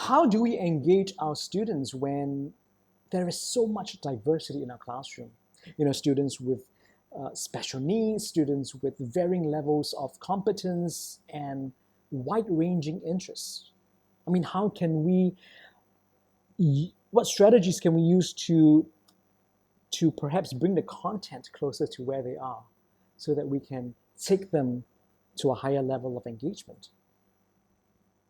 how do we engage our students when there is so much diversity in our classroom? Students with special needs, students with varying levels of competence and wide-ranging interests. I mean, what strategies can we use to perhaps bring the content closer to where they are so that we can take them to a higher level of engagement?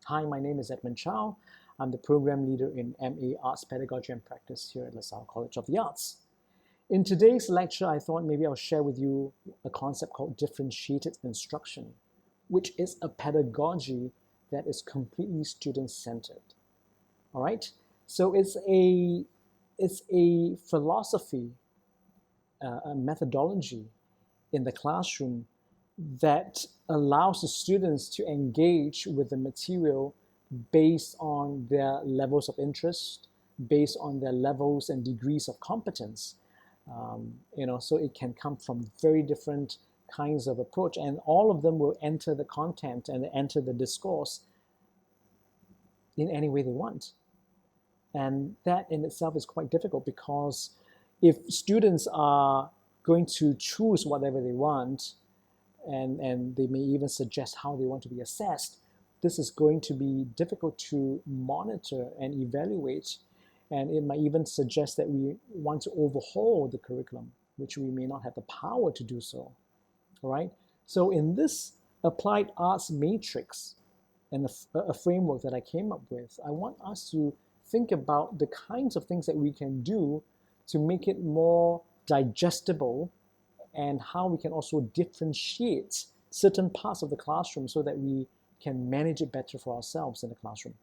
Hi, my name is Edmund Chow. I'm the program leader in MA Arts Pedagogy and Practice here at LaSalle College of the Arts. In today's lecture, I thought maybe I'll share with you a concept called differentiated instruction, which is a pedagogy that is completely student-centered. All right? So it's a philosophy, a methodology in the classroom that allows the students to engage with the material based on their levels of interest, based on their levels and degrees of competence. So it can come from very different kinds of approach, and all of them will enter the content and enter the discourse in any way they want. And that in itself is quite difficult, because if students are going to choose whatever they want, and they may even suggest how they want to be assessed, this is going to be difficult to monitor and evaluate. And it might even suggest that we want to overhaul the curriculum, which we may not have the power to do so. All right? So in this applied arts matrix and a framework that I came up with, I want us to think about the kinds of things that we can do to make it more digestible, and how we can also differentiate certain parts of the classroom so that we can manage it better for ourselves in the classroom.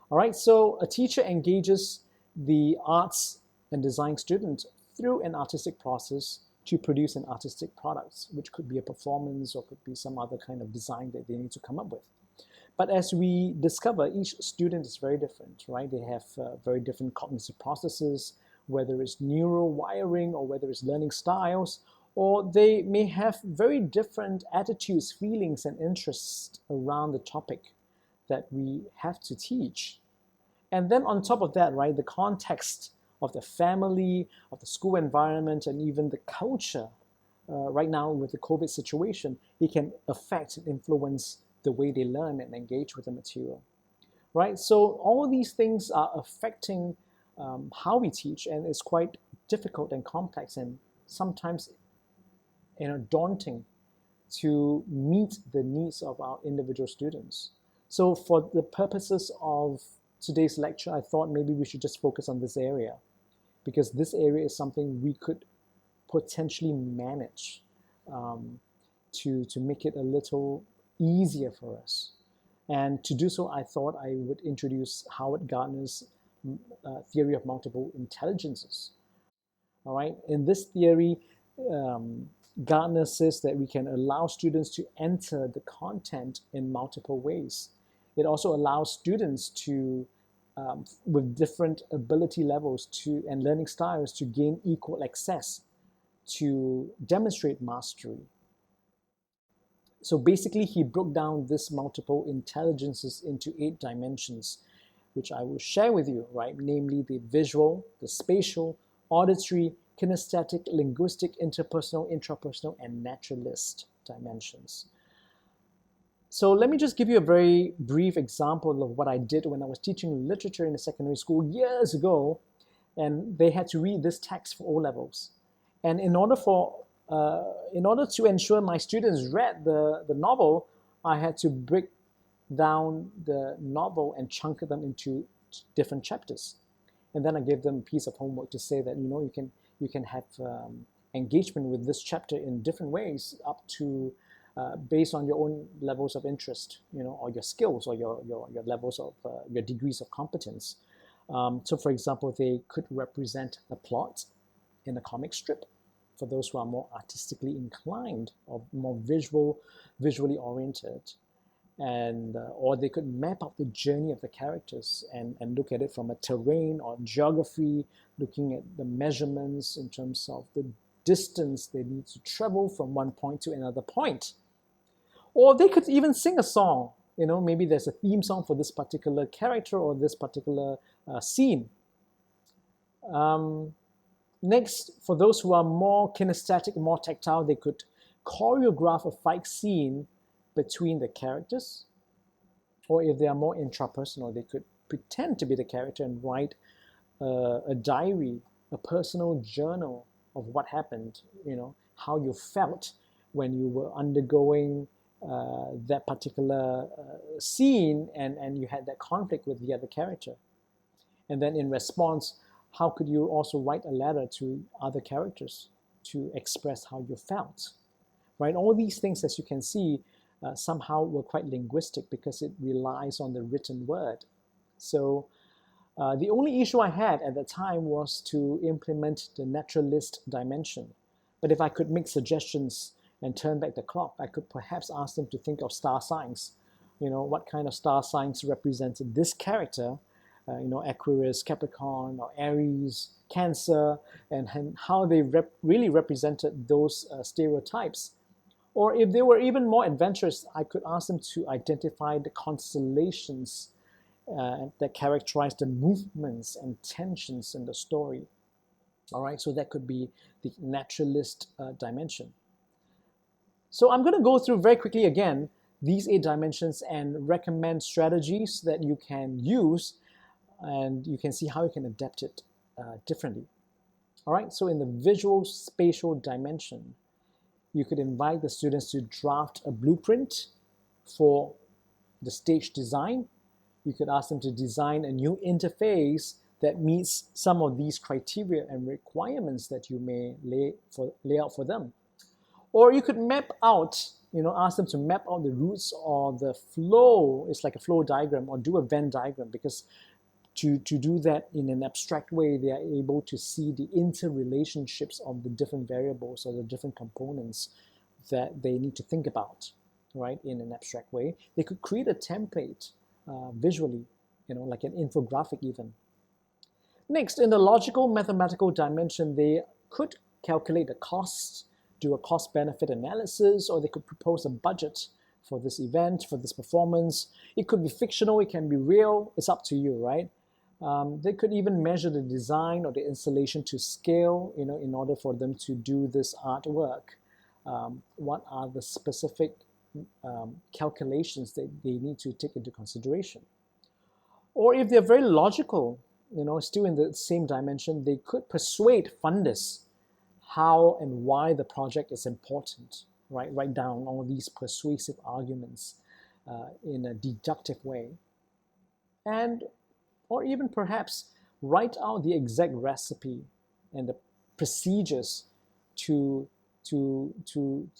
All right, so a teacher engages the arts and design student through an artistic process to produce an artistic product, which could be a performance or could be some other kind of design that they need to come up with. But as we discover, each student is very different, right? They have very different cognitive processes, whether it's neural wiring or whether it's learning styles, or they may have very different attitudes, feelings, and interests around the topic that we have to teach. And then on top of that, right, the context of the family, of the school environment, and even the culture, right now with the COVID situation, it can affect and influence the way they learn and engage with the material, right? So all these things are affecting how we teach, and it's quite difficult and complex, and sometimes daunting to meet the needs of our individual students. So for the purposes of today's lecture, I thought maybe we should just focus on this area, because this area is something we could potentially manage to make it a little easier for us. And to do so, I thought I would introduce Howard Gardner's theory of multiple intelligences. All right, in this theory, Gardner says that we can allow students to enter the content in multiple ways. It also allows students to, with different ability levels and learning styles, to gain equal access to demonstrate mastery. So basically, he broke down this multiple intelligences into 8 dimensions, which I will share with you, right? Namely the visual, the spatial, auditory, kinesthetic, linguistic, interpersonal, intrapersonal, and naturalist dimensions. So let me just give you a very brief example of what I did when I was teaching literature in a secondary school years ago, and they had to read this text for O-levels. And in order to ensure my students read the novel, I had to break down the novel and chunk them into different chapters. And then I gave them a piece of homework to say that, you can have engagement with this chapter in different ways, up to based on your own levels of interest, or your skills, or your levels of your degrees of competence. So for example, they could represent the plot in a comic strip for those who are more artistically inclined or more visually oriented. And or they could map out the journey of the characters and look at it from a terrain or geography, looking at the measurements in terms of the distance they need to travel from one point to another point. Or they could even sing a song Maybe there's a theme song for this particular character or this particular scene. Next, for those who are more kinesthetic, more tactile, they could choreograph a fight scene between the characters. Or if they are more intrapersonal, they could pretend to be the character and write a diary, a personal journal of what happened, how you felt when you were undergoing that particular scene and you had that conflict with the other character. And then in response, how could you also write a letter to other characters to express how you felt, right? All these things, as you can see, somehow were quite linguistic because it relies on the written word. So the only issue I had at the time was to implement the naturalist dimension. But if I could make suggestions and turn back the clock, I could perhaps ask them to think of star signs. What kind of star signs represented this character, Aquarius, Capricorn, or Aries, Cancer, and how they really represented those stereotypes. Or if they were even more adventurous, I could ask them to identify the constellations that characterize the movements and tensions in the story. All right, so that could be the naturalist dimension. So I'm going to go through very quickly again these 8 dimensions and recommend strategies that you can use, and you can see how you can adapt it differently. All right, so in the visual spatial dimension, you could invite the students to draft a blueprint for the stage design. You could ask them to design a new interface that meets some of these criteria and requirements that you may lay out for them. Or you could map out, ask them to map out the routes or the flow. It's like a flow diagram, or do a Venn diagram, because to do that in an abstract way, they are able to see the interrelationships of the different variables or the different components that they need to think about, right, in an abstract way. They could create a template visually, like an infographic even. Next, in the logical mathematical dimension, they could calculate the costs, do a cost-benefit analysis, or they could propose a budget for this event, for this performance. It could be fictional, it can be real, it's up to you, right? They could even measure the design or the installation to scale, in order for them to do this artwork. What are the specific calculations that they need to take into consideration? Or if they're very logical, still in the same dimension, they could persuade funders how and why the project is important, right? Write down all these persuasive arguments in a deductive way. Or even perhaps write out the exact recipe and the procedures to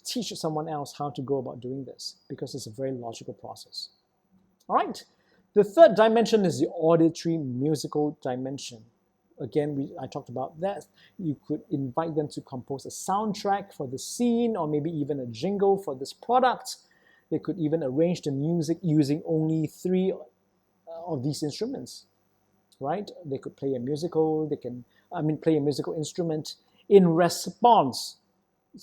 teach someone else how to go about doing this, because it's a very logical process. All right, the third dimension is the auditory musical dimension. Again, I talked about that. You could invite them to compose a soundtrack for the scene, or maybe even a jingle for this product. They could even arrange the music using only 3 of these instruments, right? They could play a musical, play a musical instrument in response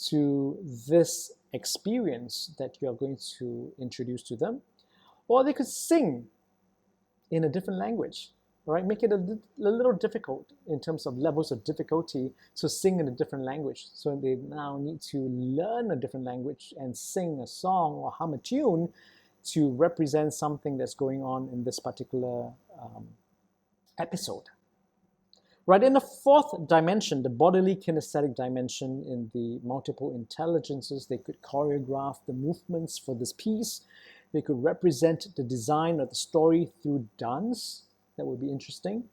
to this experience that you're going to introduce to them. Or they could sing in a different language, right? Make it a little difficult in terms of levels of difficulty to sing in a different language. So they now need to learn a different language and sing a song or hum a tune to represent something that's going on in this particular episode. Right, in the fourth dimension, the bodily kinesthetic dimension, in the multiple intelligences, they could choreograph the movements for this piece. They could represent the design of the story through dance. That would be interesting.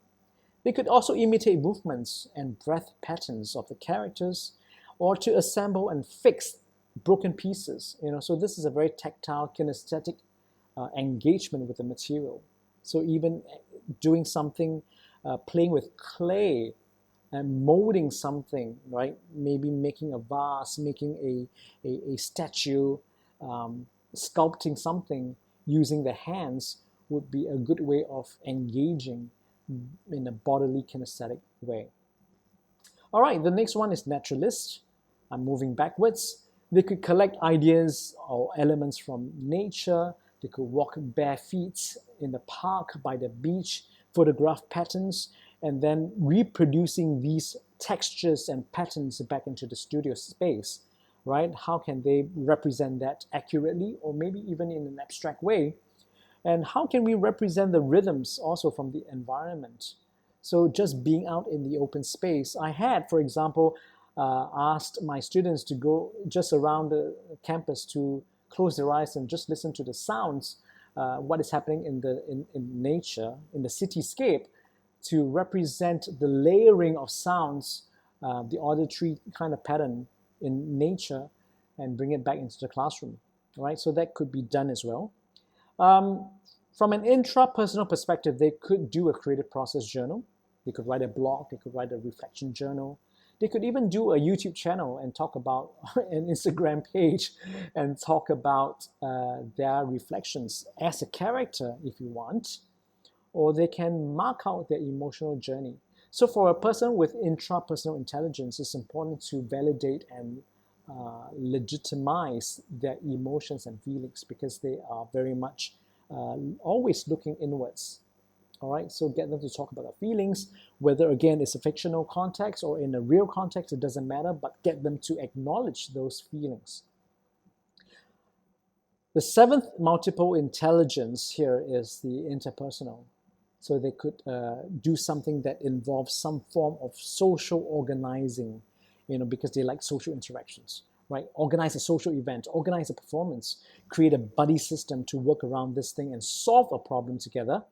They could also imitate movements and breath patterns of the characters, or to assemble and fix broken pieces. So this is a very tactile, kinesthetic engagement with the material. So even doing something, playing with clay and molding something, right? Maybe making a vase, making a statue, sculpting something using the hands would be a good way of engaging in a bodily kinesthetic way. All right, the next one is naturalist. I'm moving backwards. They could collect ideas or elements from nature, They could walk bare feet in the park, by the beach, photograph patterns, and then reproducing these textures and patterns back into the studio space, right? How can they represent that accurately, or maybe even in an abstract way? And how can we represent the rhythms also from the environment? So just being out in the open space. I had, for example, asked my students to go just around the campus to close their eyes and just listen to the sounds, what is happening in nature, in the cityscape, to represent the layering of sounds, the auditory kind of pattern in nature, and bring it back into the classroom, right? So that could be done as well. From an intrapersonal perspective, they could do a creative process journal. They could write a blog. They could write a reflection journal. They could even do a YouTube channel and talk about an Instagram page and talk about their reflections as a character, if you want. Or they can mark out their emotional journey. So for a person with intrapersonal intelligence, it's important to validate and legitimize their emotions and feelings, because they are very much always looking inwards. All right, so get them to talk about their feelings, whether again it's a fictional context or in a real context, it doesn't matter, but get them to acknowledge those feelings. The seventh multiple intelligence here is the interpersonal. So they could do something that involves some form of social organizing, because they like social interactions, right? Organize a social event, organize a performance, create a buddy system to work around this thing and solve a problem together.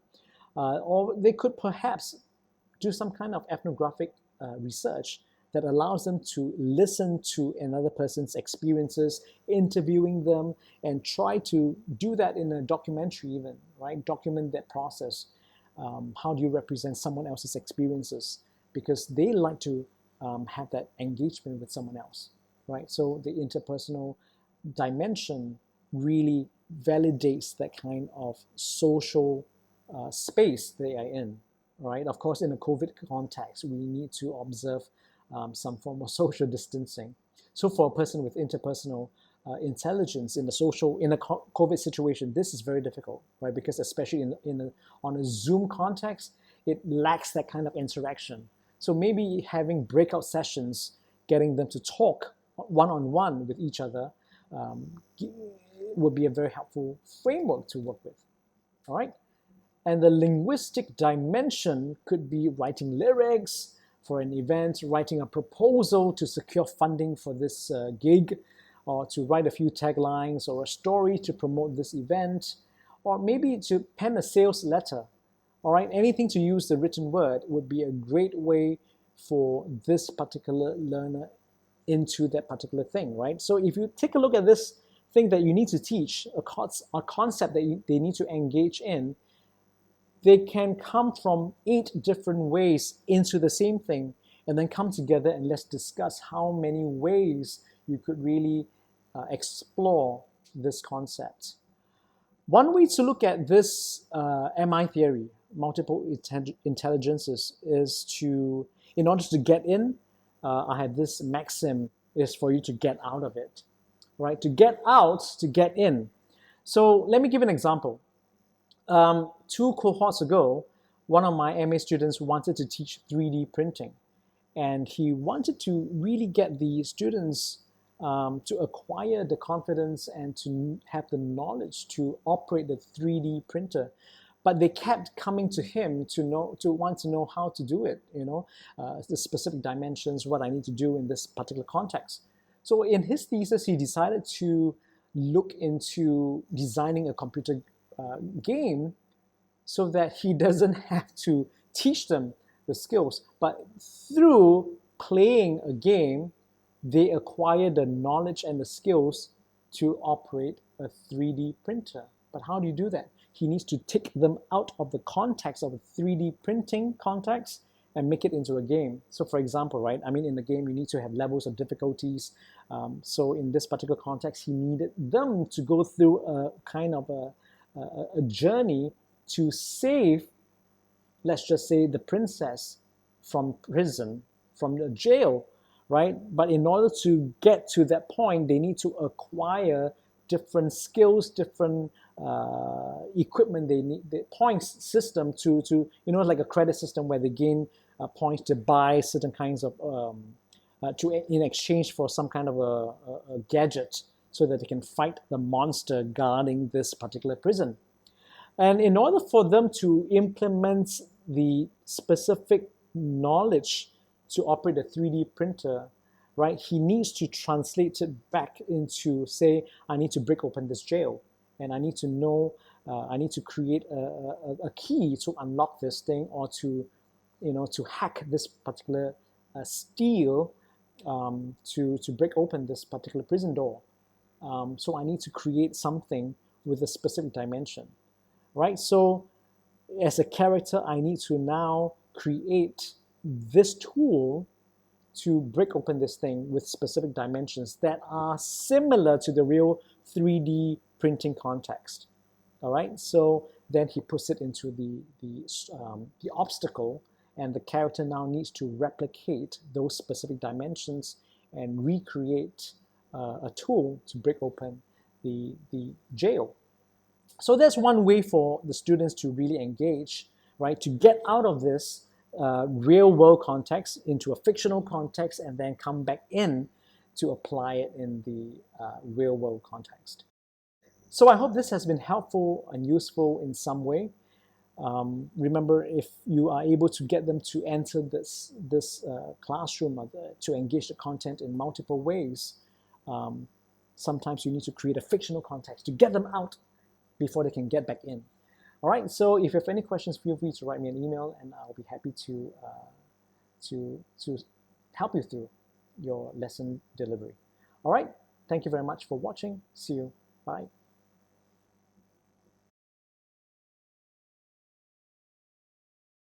Or they could perhaps do some kind of ethnographic research that allows them to listen to another person's experiences, interviewing them, and try to do that in a documentary even, right? Document that process. How do you represent someone else's experiences? Because they like to have that engagement with someone else, right? So the interpersonal dimension really validates that kind of social space they are in, right? Of course, in a COVID context, we need to observe some form of social distancing. So for a person with interpersonal intelligence in a COVID situation, this is very difficult, right? Because especially on a Zoom context, it lacks that kind of interaction. So maybe having breakout sessions, getting them to talk one-on-one with each other would be a very helpful framework to work with, all right? And the linguistic dimension could be writing lyrics for an event, writing a proposal to secure funding for this gig, or to write a few taglines or a story to promote this event, or maybe to pen a sales letter. All right, anything to use the written word would be a great way for this particular learner into that particular thing, right? So if you take a look at this thing that you need to teach, a concept that they need to engage in, they can come from 8 different ways into the same thing, and then come together and let's discuss how many ways you could really explore this concept. One way to look at this MI theory, multiple intelligences, is to, in order to get in, I had this maxim, is for you to get out of it, right? To get out, to get in. So let me give an example. 2 cohorts ago, one of my MA students wanted to teach 3D printing, and he wanted to really get the students to acquire the confidence and to have the knowledge to operate the 3D printer. But they kept coming to him to want to know how to do it, the specific dimensions, what I need to do in this particular context. So in his thesis, he decided to look into designing a computer game so that he doesn't have to teach them the skills, but through playing a game, they acquire the knowledge and the skills to operate a 3D printer. But how do you do that? He needs to take them out of the context of a 3D printing context and make it into a game. So for example, right, in the game you need to have levels of difficulties. So in this particular context, he needed them to go through a kind of a journey to save, let's just say, the princess from prison, from the jail, right? But in order to get to that point, they need to acquire different skills, different equipment they need, the points system to like a credit system where they gain points to buy certain kinds of in exchange for some kind of a gadget, so that they can fight the monster guarding this particular prison. And in order for them to implement the specific knowledge to operate a 3D printer, right, he needs to translate it back into, say, I need to break open this jail, and I need to know, I need to create a key to unlock this thing, or to, to hack this particular steel, to break open this particular prison door. So I need to create something with a specific dimension, right? So as a character, I need to now create this tool to break open this thing with specific dimensions that are similar to the real 3D printing context. All right, so then he puts it into the obstacle, and the character now needs to replicate those specific dimensions and recreate a tool to break open the jail. So that's one way for the students to really engage, right? To get out of this real world context into a fictional context, and then come back in to apply it in the real world context. So I hope this has been helpful and useful in some way. Remember, if you are able to get them to enter this classroom, to engage the content in multiple ways, sometimes you need to create a fictional context to get them out before they can get back in. All right, so if you have any questions, feel free to write me an email, and I'll be happy to help you through your lesson delivery. All right, thank you very much for watching. See you. Bye.